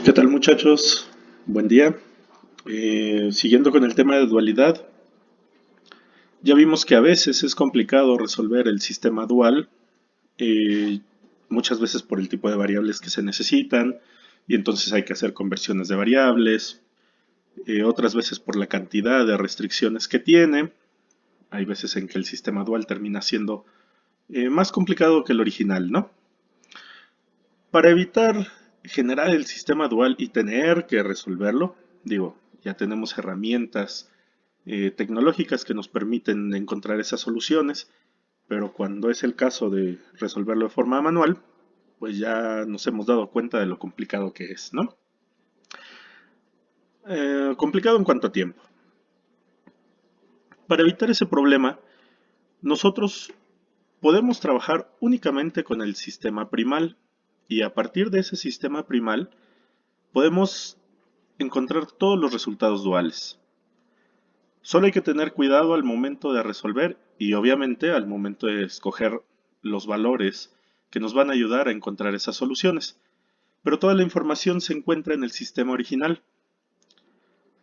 ¿Qué tal muchachos? Buen día. Siguiendo con el tema de dualidad, ya vimos que a veces es complicado resolver el sistema dual, eh, muchas veces por el tipo de variables que se necesitan, y entonces hay que hacer conversiones de variables, otras veces por la cantidad de restricciones que tiene. Hay veces en que el sistema dual termina siendo más complicado que el original, ¿no? Para evitar generar el sistema dual y tener que resolverlo, digo, ya tenemos herramientas tecnológicas que nos permiten encontrar esas soluciones, pero cuando es el caso de resolverlo de forma manual, pues ya nos hemos dado cuenta de lo complicado que es, ¿no? Complicado en cuanto a tiempo. Para evitar ese problema, nosotros podemos trabajar únicamente con el sistema primal y a partir de ese sistema primal podemos encontrar todos los resultados duales. Solo hay que tener cuidado al momento de resolver y obviamente al momento de escoger los valores que nos van a ayudar a encontrar esas soluciones. Pero toda la información se encuentra en el sistema original.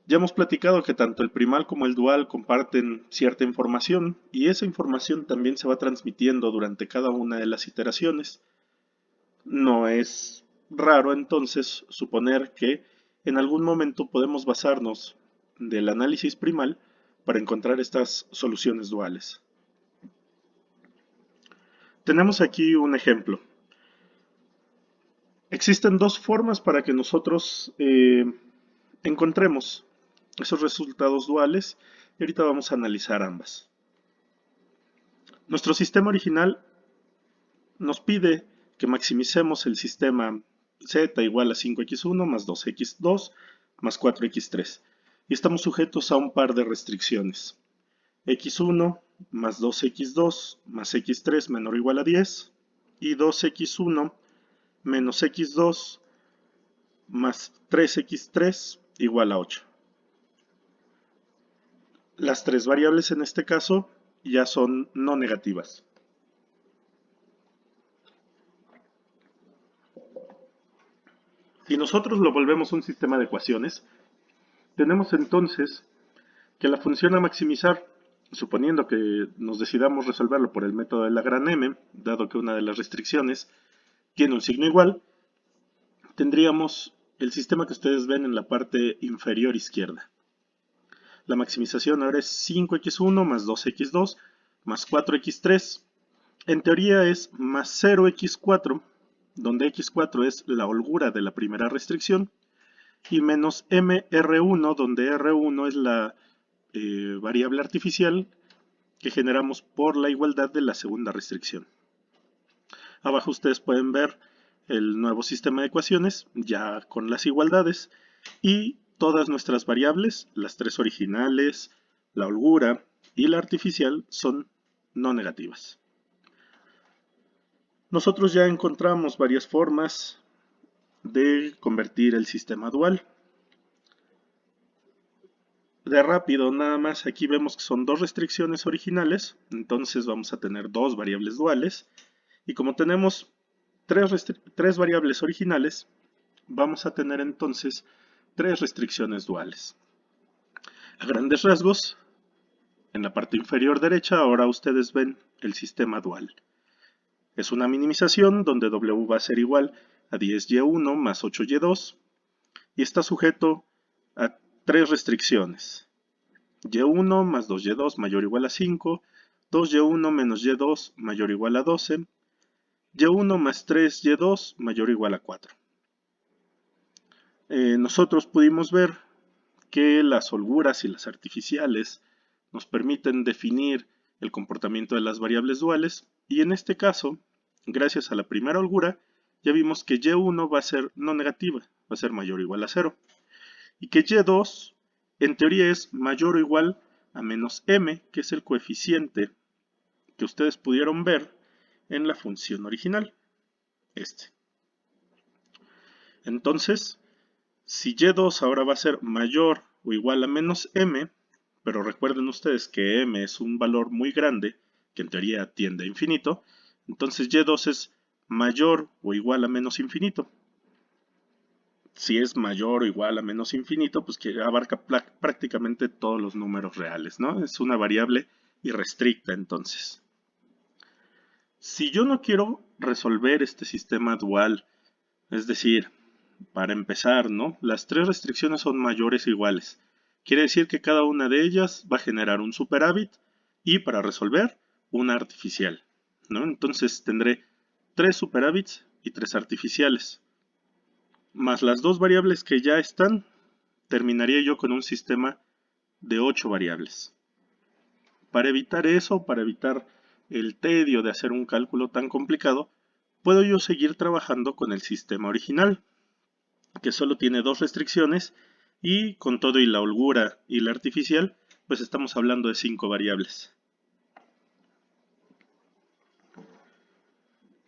Ya hemos platicado que tanto el primal como el dual comparten cierta información y esa información también se va transmitiendo durante cada una de las iteraciones. No es raro entonces suponer que en algún momento podemos basarnos del análisis primal para encontrar estas soluciones duales. Tenemos aquí un ejemplo. Existen dos formas para que nosotros encontremos esos resultados duales y ahorita vamos a analizar ambas. Nuestro sistema original nos pide que maximicemos el sistema z igual a 5x1 más 2x2 más 4x3 y estamos sujetos a un par de restricciones. x1 más 2x2 más x3 menor o igual a 10 y 2x1 menos x2 más 3x3 igual a 8. Las tres variables en este caso ya son no negativas. Si nosotros lo volvemos un sistema de ecuaciones, tenemos entonces que la función a maximizar, suponiendo que nos decidamos resolverlo por el método de la gran M, dado que una de las restricciones tiene un signo igual, tendríamos el sistema que ustedes ven en la parte inferior izquierda. La maximización ahora es 5x1 más 2x2 más 4x3. En teoría es más 0x4, donde x4 es la holgura de la primera restricción, y menos mr1, donde r1 es la variable artificial que generamos por la igualdad de la segunda restricción. Abajo ustedes pueden ver el nuevo sistema de ecuaciones ya con las igualdades y todas nuestras variables, las tres originales, la holgura y la artificial, son no negativas. Nosotros ya encontramos varias formas de convertir el sistema dual. De rápido, nada más aquí vemos que son dos restricciones originales, entonces vamos a tener dos variables duales. Y como tenemos tres variables originales, vamos a tener entonces tres restricciones duales. A grandes rasgos, en la parte inferior derecha ahora ustedes ven el sistema dual. Es una minimización donde W va a ser igual a 10y1 más 8y2 y está sujeto a tres restricciones. y1 más 2y2 mayor o igual a 5, 2y1 menos y2 mayor o igual a 12, y1 más 3y2 mayor o igual a 4. Nosotros pudimos ver que las holguras y las artificiales nos permiten definir el comportamiento de las variables duales y en este caso, gracias a la primera holgura, ya vimos que y1 va a ser no negativa, va a ser mayor o igual a 0 y que y2 en teoría es mayor o igual a menos m, que es el coeficiente que ustedes pudieron ver en la función original, este. Entonces, si y2 ahora va a ser mayor o igual a menos m, pero recuerden ustedes que m es un valor muy grande, que en teoría tiende a infinito, entonces y2 es mayor o igual a menos infinito. si es mayor o igual a menos infinito, pues que abarca prácticamente todos los números reales, ¿no? Es una variable irrestricta entonces. Si yo no quiero resolver este sistema dual, es decir, para empezar, ¿no? Las tres restricciones son mayores o iguales. Quiere decir que cada una de ellas va a generar un superávit y para resolver una artificial, ¿no? Entonces tendré 3 superávits y 3 artificiales. Más las dos variables que ya están, terminaría yo con un sistema de 8 variables. Para evitar eso, para evitar el tedio de hacer un cálculo tan complicado, puedo yo seguir trabajando con el sistema original, que solo tiene 2 restricciones y con todo y la holgura y la artificial, pues estamos hablando de 5 variables.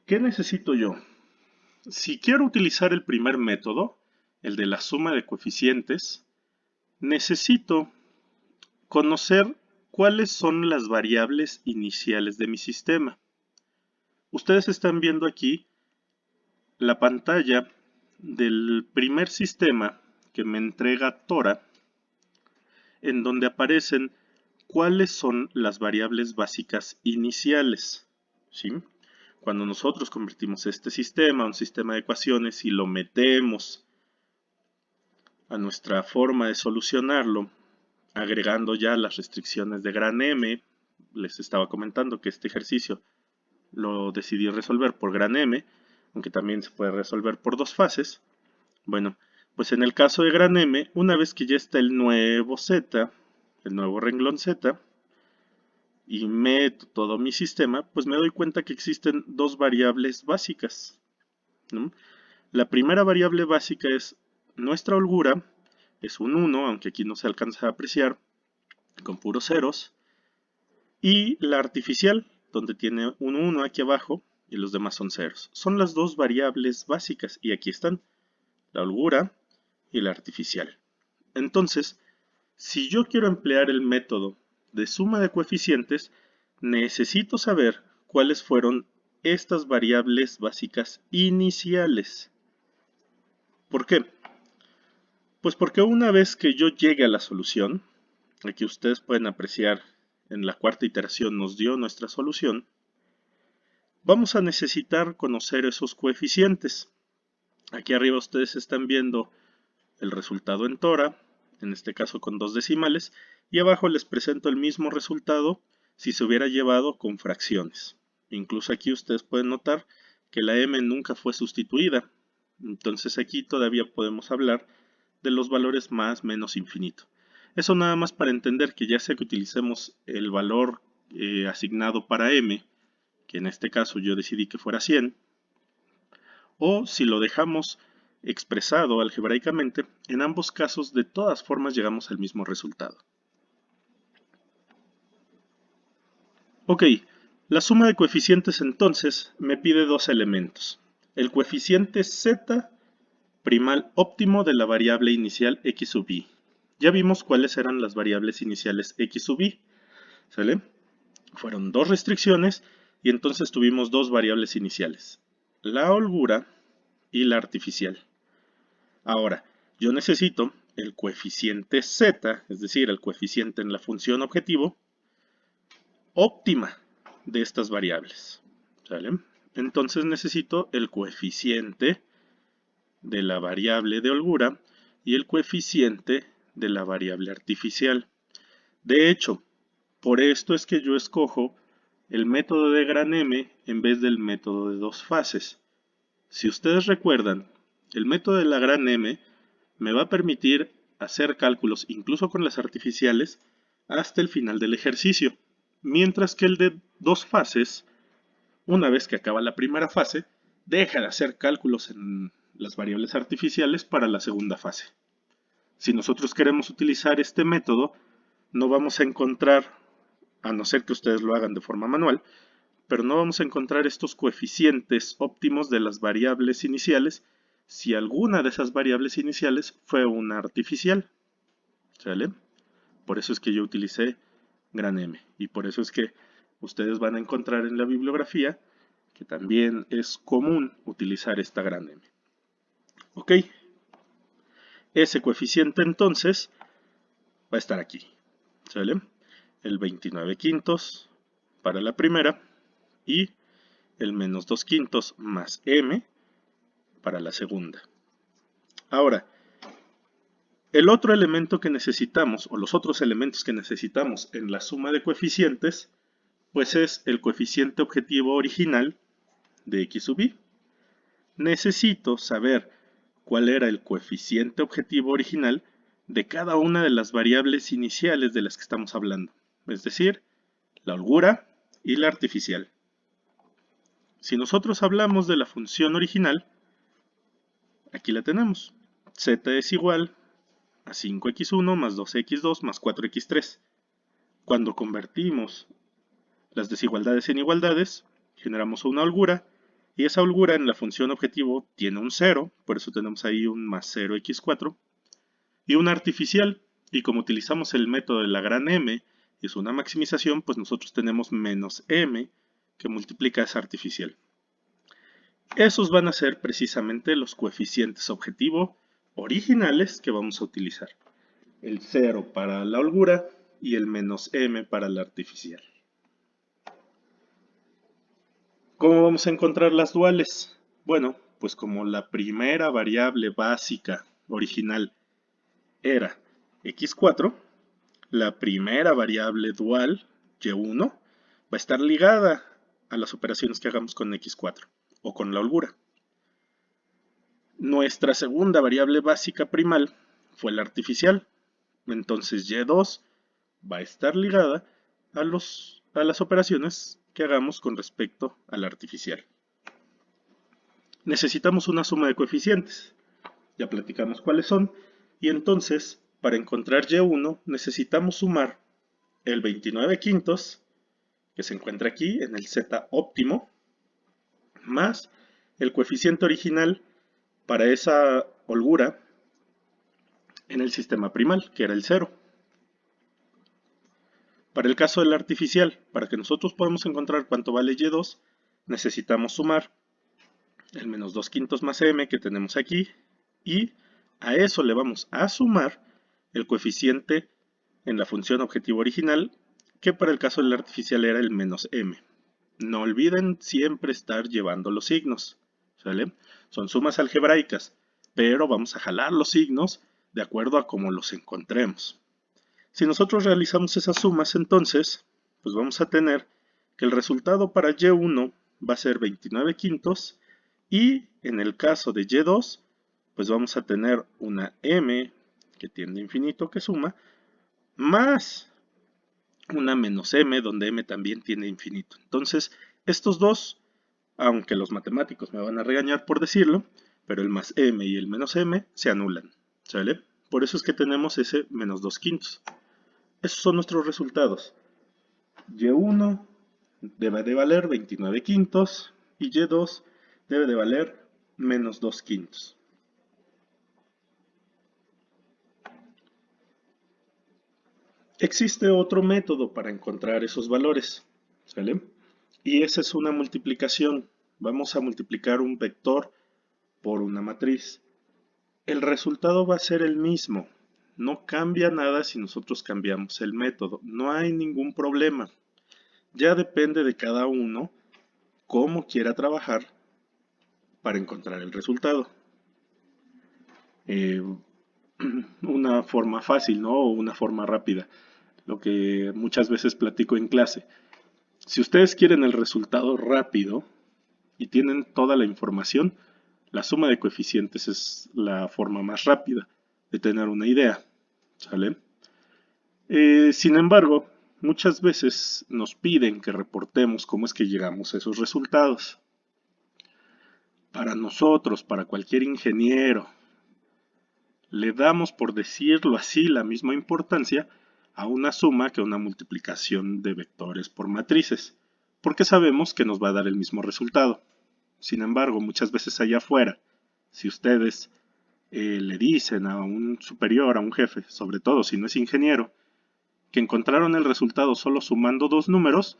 ¿Qué necesito yo? Si quiero utilizar el primer método, el de la suma de coeficientes, necesito conocer cuáles son las variables iniciales de mi sistema. Ustedes están viendo aquí la pantalla del primer sistema que me entrega Tora, en donde aparecen cuáles son las variables básicas iniciales, ¿sí? Cuando nosotros convertimos este sistema a un sistema de ecuaciones y lo metemos a nuestra forma de solucionarlo, agregando ya las restricciones de gran M, les estaba comentando que este ejercicio lo decidí resolver por gran M, aunque también se puede resolver por 2 fases. Bueno, pues en el caso de gran M, una vez que ya está el nuevo Z, el nuevo renglón Z, y meto todo mi sistema, pues me doy cuenta que existen 2 variables básicas, ¿no? La primera variable básica es nuestra holgura, es un 1, aunque aquí no se alcanza a apreciar, con puros ceros, y la artificial, donde tiene un 1 aquí abajo y los demás son ceros. Son las 2 variables básicas y aquí están, la holgura y la artificial. Entonces, si yo quiero emplear el método de suma de coeficientes, necesito saber cuáles fueron estas variables básicas iniciales. ¿Por qué? Pues porque una vez que yo llegue a la solución, aquí ustedes pueden apreciar en la cuarta iteración nos dio nuestra solución, vamos a necesitar conocer esos coeficientes. Aquí arriba ustedes están viendo el resultado en Tora, en este caso con 2 decimales, y abajo les presento el mismo resultado si se hubiera llevado con fracciones. Incluso aquí ustedes pueden notar que la m nunca fue sustituida, entonces aquí todavía podemos hablar de los valores más menos infinito. Eso nada más para entender que ya sea que utilicemos el valor asignado para m, que en este caso yo decidí que fuera 100, o si lo dejamos expresado algebraicamente, en ambos casos de todas formas llegamos al mismo resultado. Ok, la suma de coeficientes entonces me pide 2 elementos. El coeficiente z primal óptimo de la variable inicial x sub i. Ya vimos cuáles eran las variables iniciales x sub i, ¿sale? Fueron 2 restricciones y entonces tuvimos 2 variables iniciales, la holgura y la artificial. Ahora, yo necesito el coeficiente z, es decir, el coeficiente en la función objetivo, óptima de estas variables, ¿sale? Entonces necesito el coeficiente de la variable de holgura y el coeficiente de la variable artificial. De hecho, por esto es que yo escojo el método de gran M en vez del método de 2 fases. Si ustedes recuerdan, el método de la gran M me va a permitir hacer cálculos incluso con las artificiales hasta el final del ejercicio, mientras que el de 2 fases, una vez que acaba la primera fase, deja de hacer cálculos en las variables artificiales para la segunda fase. Si nosotros queremos utilizar este método, no vamos a encontrar, a no ser que ustedes lo hagan de forma manual, pero no vamos a encontrar estos coeficientes óptimos de las variables iniciales si alguna de esas variables iniciales fue una artificial, ¿sale? Por eso es que yo utilicé gran M y por eso es que ustedes van a encontrar en la bibliografía que también es común utilizar esta gran M. ¿Ok? Ese coeficiente entonces va a estar aquí, ¿sale? El 29 quintos para la primera y el menos 2 quintos más m para la segunda. Ahora, el otro elemento que necesitamos, o los otros elementos que necesitamos en la suma de coeficientes, pues es el coeficiente objetivo original de x sub y. Necesito saber cuál era el coeficiente objetivo original de cada una de las variables iniciales de las que estamos hablando, es decir, la holgura y la artificial. Si nosotros hablamos de la función original, aquí la tenemos. Z es igual a 5x1 más 2x2 más 4x3. Cuando convertimos las desigualdades en igualdades, generamos una holgura, y esa holgura en la función objetivo tiene un 0, por eso tenemos ahí un más 0x4, y una artificial, y como utilizamos el método de la gran M, y es una maximización, pues nosotros tenemos menos m que multiplica esa artificial. Esos van a ser precisamente los coeficientes objetivo originales que vamos a utilizar. El 0 para la holgura y el menos m para la artificial. ¿Cómo vamos a encontrar las duales? Bueno, pues como la primera variable básica original era x4, la primera variable dual, y1, va a estar ligada a las operaciones que hagamos con x4 o con la holgura. Nuestra segunda variable básica primal fue la artificial, entonces y2 va a estar ligada a las operaciones que hagamos con respecto a la artificial. Necesitamos una suma de coeficientes, ya platicamos cuáles son, y entonces para encontrar y1 necesitamos sumar el 29 quintos, que se encuentra aquí en el z óptimo, más el coeficiente original para esa holgura en el sistema primal, que era el 0. Para el caso de la artificial, para que nosotros podamos encontrar cuánto vale y2, necesitamos sumar el menos 2 quintos más m que tenemos aquí, y a eso le vamos a sumar el coeficiente en la función objetivo original, que para el caso de la artificial era el menos m. No olviden siempre estar llevando los signos, ¿sale? Son sumas algebraicas, pero vamos a jalar los signos de acuerdo a cómo los encontremos. Si nosotros realizamos esas sumas, entonces, pues vamos a tener que el resultado para y1 va a ser 29 quintos, y en el caso de y2, pues vamos a tener una m que tiende a infinito que suma, más una menos m, donde m también tiene infinito. Entonces, estos dos, aunque los matemáticos me van a regañar por decirlo, pero el más m y el menos m se anulan, ¿sale? Por eso es que tenemos ese menos 2 quintos. Esos son nuestros resultados. Y1 debe de valer 29 quintos y Y2 debe de valer menos 2 quintos. Existe otro método para encontrar esos valores, ¿sale? Y esa es una multiplicación. Vamos a multiplicar un vector por una matriz. El resultado va a ser el mismo. No cambia nada si nosotros cambiamos el método. No hay ningún problema. Ya depende de cada uno cómo quiera trabajar para encontrar el resultado. Una forma fácil, ¿no? O una forma rápida. Lo que muchas veces platico en clase. Si ustedes quieren el resultado rápido y tienen toda la información, la suma de coeficientes es la forma más rápida de tener una idea, ¿sale? Sin embargo, muchas veces nos piden que reportemos cómo es que llegamos a esos resultados. Para nosotros, para cualquier ingeniero, le damos, por decirlo así, la misma importancia a una suma que a una multiplicación de vectores por matrices, porque sabemos que nos va a dar el mismo resultado. Sin embargo, muchas veces allá afuera, si ustedes le dicen a un superior, a un jefe, sobre todo si no es ingeniero, que encontraron el resultado solo sumando dos números,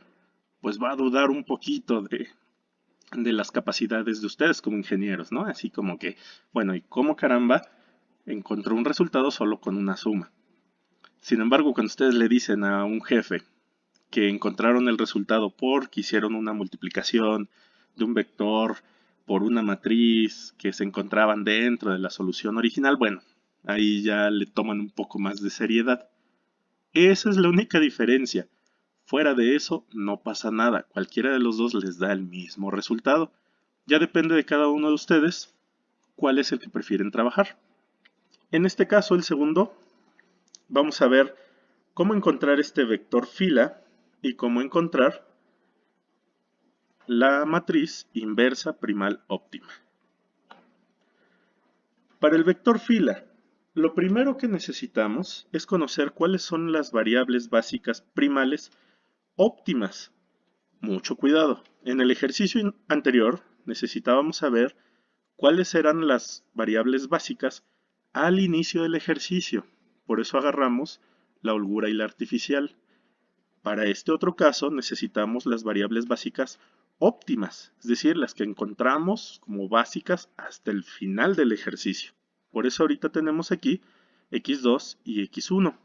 pues va a dudar un poquito de las capacidades de ustedes como ingenieros, ¿no? Así como que, bueno, ¿y cómo caramba encontró un resultado solo con una suma. Sin embargo, cuando ustedes le dicen a un jefe que encontraron el resultado porque hicieron una multiplicación de un vector por una matriz que se encontraban dentro de la solución original, bueno, ahí ya le toman un poco más de seriedad. Esa es la única diferencia. Fuera de eso, no pasa nada. Cualquiera de los dos les da el mismo resultado. Ya depende de cada uno de ustedes cuál es el que prefieren trabajar. En este caso, el segundo, vamos a ver cómo encontrar este vector fila y cómo encontrar la matriz inversa primal óptima. Para el vector fila, lo primero que necesitamos es conocer cuáles son las variables básicas primales óptimas. Mucho cuidado. En el ejercicio anterior necesitábamos saber cuáles eran las variables básicas al inicio del ejercicio. Por eso agarramos la holgura y la artificial. Para este otro caso necesitamos las variables básicas óptimas, es decir, las que encontramos como básicas hasta el final del ejercicio. Por eso ahorita tenemos aquí x2 y x1.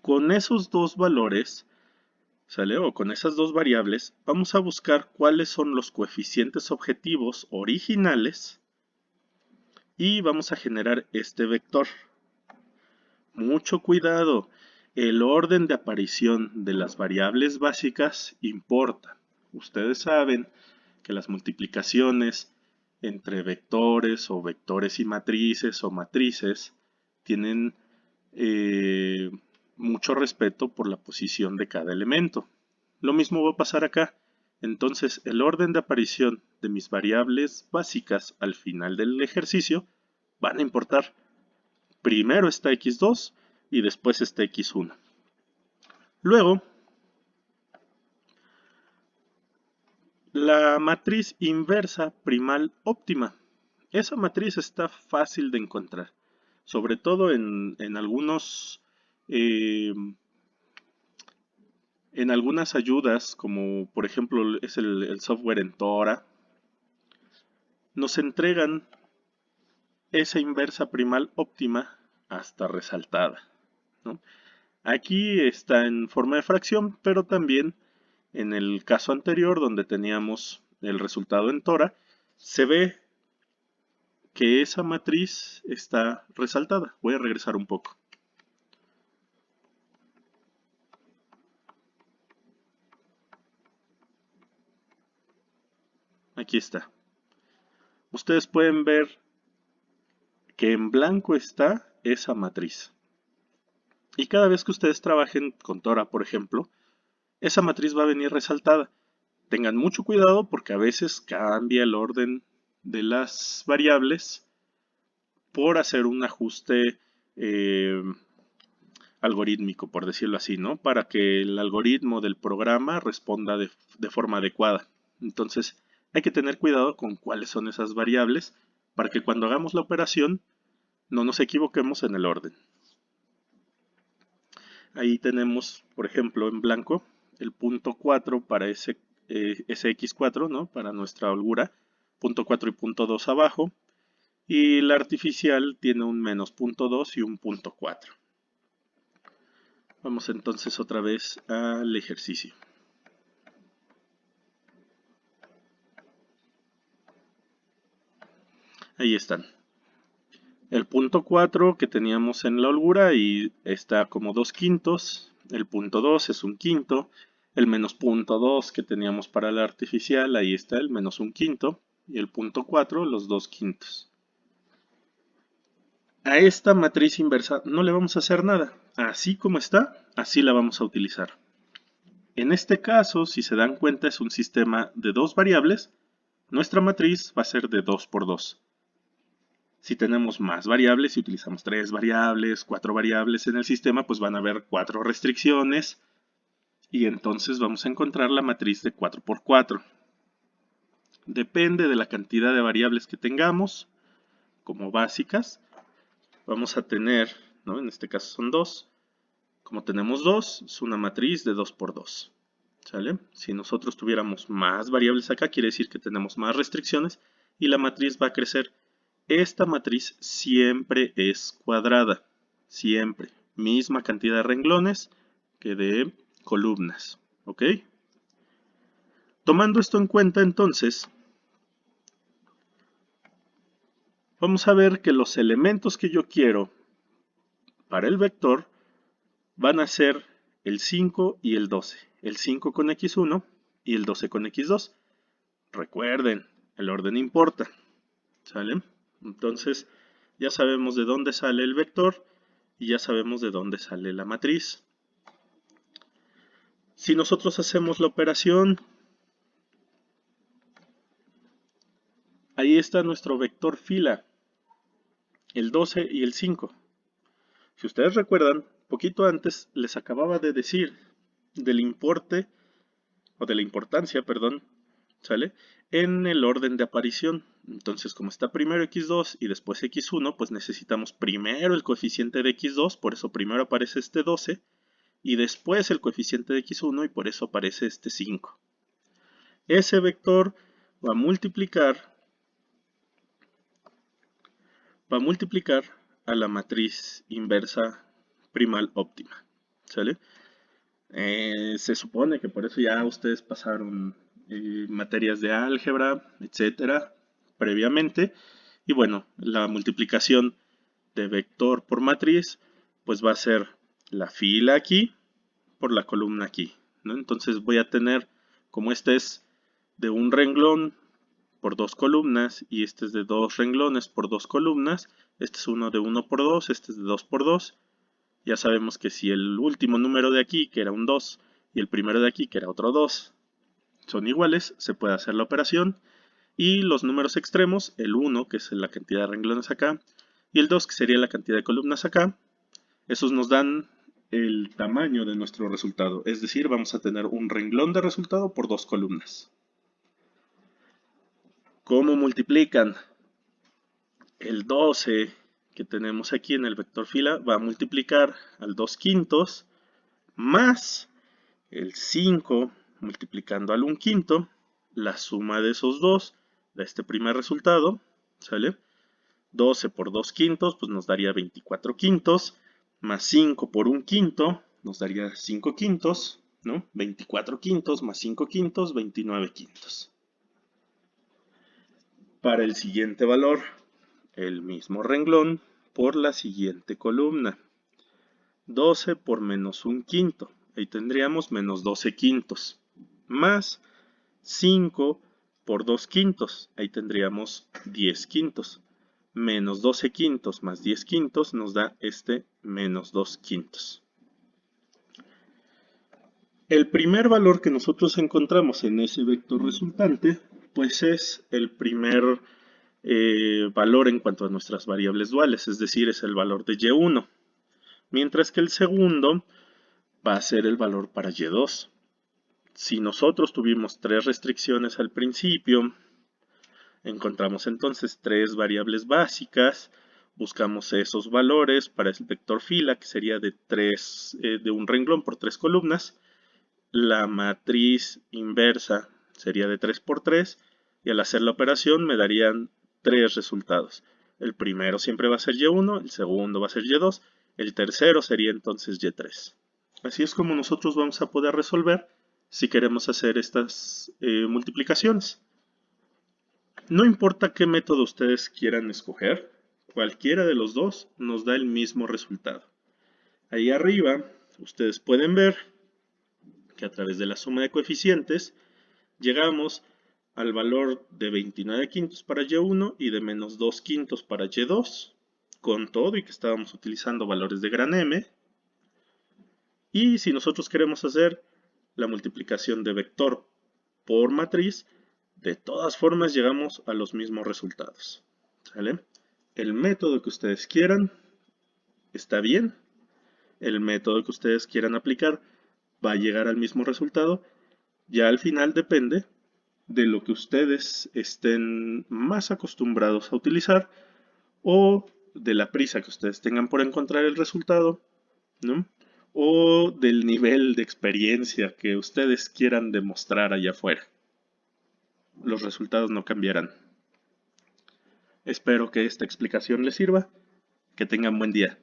Con esos dos valores, ¿sale? O con esas dos variables, vamos a buscar cuáles son los coeficientes objetivos originales y vamos a generar este vector. Mucho cuidado, el orden de aparición de las variables básicas importa. Ustedes saben que las multiplicaciones entre vectores o vectores y matrices o matrices tienen mucho respeto por la posición de cada elemento. Lo mismo va a pasar acá. Entonces, el orden de aparición de mis variables básicas al final del ejercicio van a importar. Primero está x2 y después está x1. Luego, la matriz inversa primal óptima. Esa matriz está fácil de encontrar, sobre todo en algunas ayudas, como por ejemplo es el software Entora, nos entregan esa inversa primal óptima hasta resaltada, ¿no? Aquí está en forma de fracción, pero también en el caso anterior donde teníamos el resultado en Tora, se ve que esa matriz está resaltada. Voy a regresar un poco. Aquí está. Ustedes pueden ver que en blanco está esa matriz. Y cada vez que ustedes trabajen con Tora, por ejemplo, esa matriz va a venir resaltada. Tengan mucho cuidado porque a veces cambia el orden de las variables por hacer un ajuste algorítmico, por decirlo así, ¿no? Para que el algoritmo del programa responda de forma adecuada. Entonces, hay que tener cuidado con cuáles son esas variables para que cuando hagamos la operación no nos equivoquemos en el orden. Ahí tenemos, por ejemplo, en blanco, el punto 4 para ese x4, ¿no? Para nuestra holgura, punto 4 y punto 2 abajo, y la artificial tiene un menos punto 2 y un punto 4. Vamos entonces otra vez al ejercicio. Ahí están. El punto 4 que teníamos en la holgura y está como 2/5. El punto 2 es 1/5. El menos punto 2 que teníamos para la artificial, ahí está el menos 1/5. Y el punto 4, los 2/5. A esta matriz inversa no le vamos a hacer nada. Así como está, así la vamos a utilizar. En este caso, si se dan cuenta, es un sistema de dos variables. Nuestra matriz va a ser de 2 por 2. Si tenemos más variables, si utilizamos 3 variables, 4 variables en el sistema, pues van a haber 4 restricciones. Y entonces vamos a encontrar la matriz de 4 por 4. Depende de la cantidad de variables que tengamos como básicas. Vamos a tener, ¿no? En este caso son 2. Como tenemos 2, es una matriz de 2 por 2. ¿Sale? Si nosotros tuviéramos más variables acá, quiere decir que tenemos más restricciones y la matriz va a crecer esta matriz siempre es cuadrada, siempre, misma cantidad de renglones que de columnas, ¿ok? Tomando esto en cuenta, entonces, vamos a ver que los elementos que yo quiero para el vector van a ser el 5 y el 12. El 5 con x1 y el 12 con x2. Recuerden, el orden importa, ¿sale? Entonces, ya sabemos de dónde sale el vector y ya sabemos de dónde sale la matriz. Si nosotros hacemos la operación, ahí está nuestro vector fila, el 12 y el 5. Si ustedes recuerdan, poquito antes les acababa de decir del importe, o de la importancia, perdón, ¿sale? En el orden de aparición. Entonces, como está primero x2 y después x1, pues necesitamos primero el coeficiente de x2, por eso primero aparece este 12, y después el coeficiente de x1, y por eso aparece este 5. Ese vector va a multiplicar a la matriz inversa primal óptima, ¿sale? Se supone que por eso ya ustedes pasaron materias de álgebra, etcétera, previamente. Y bueno, la multiplicación de vector por matriz, pues va a ser la fila aquí por la columna aquí, ¿no? Entonces voy a tener, como este es de un renglón por dos columnas y este es de dos renglones por dos columnas, este es uno de 1 por 2, este es de 2 por 2. Ya sabemos que si el último número de aquí, que era un 2, y el primero de aquí, que era otro 2, son iguales, se puede hacer la operación. Y los números extremos, el 1, que es la cantidad de renglones acá, y el 2, que sería la cantidad de columnas acá, esos nos dan el tamaño de nuestro resultado. Es decir, vamos a tener un renglón de resultado por dos columnas. ¿Cómo multiplican? El 12 que tenemos aquí en el vector fila va a multiplicar al 2 quintos más el 5 multiplicando al 1 quinto, la suma de esos dos da este primer resultado, ¿sale? 12 por 2 quintos, pues nos daría 24 quintos, más 5 por 1 quinto, nos daría 5 quintos, ¿no? 24 quintos más 5 quintos, 29 quintos. Para el siguiente valor, el mismo renglón por la siguiente columna. 12 por menos 1 quinto, ahí tendríamos menos 12 quintos, más 5 por 2 quintos, ahí tendríamos 10 quintos, menos 12 quintos más 10 quintos nos da este menos 2 quintos. El primer valor que nosotros encontramos en ese vector resultante, pues es el primer valor en cuanto a nuestras variables duales, es decir, es el valor de y1. Mientras que el segundo va a ser el valor para y2. Si nosotros tuvimos tres restricciones al principio, encontramos entonces tres variables básicas, buscamos esos valores para el vector fila, que sería de un renglón por tres columnas. La matriz inversa sería de 3 por 3, y al hacer la operación me darían tres resultados. El primero siempre va a ser y1, el segundo va a ser y2, el tercero sería entonces y3. Así es como nosotros vamos a poder resolver si queremos hacer estas multiplicaciones. No importa qué método ustedes quieran escoger, cualquiera de los dos nos da el mismo resultado. Ahí arriba ustedes pueden ver que a través de la suma de coeficientes llegamos al valor de 29 quintos para y1 y de menos 2 quintos para y2, con todo y que estábamos utilizando valores de gran M. Y si nosotros queremos hacer la multiplicación de vector por matriz, de todas formas llegamos a los mismos resultados, ¿sale? El método que ustedes quieran está bien. El método que ustedes quieran aplicar va a llegar al mismo resultado. Ya al final depende de lo que ustedes estén más acostumbrados a utilizar o de la prisa que ustedes tengan por encontrar el resultado, ¿no? O del nivel de experiencia que ustedes quieran demostrar allá afuera. Los resultados no cambiarán. Espero que esta explicación les sirva. Que tengan buen día.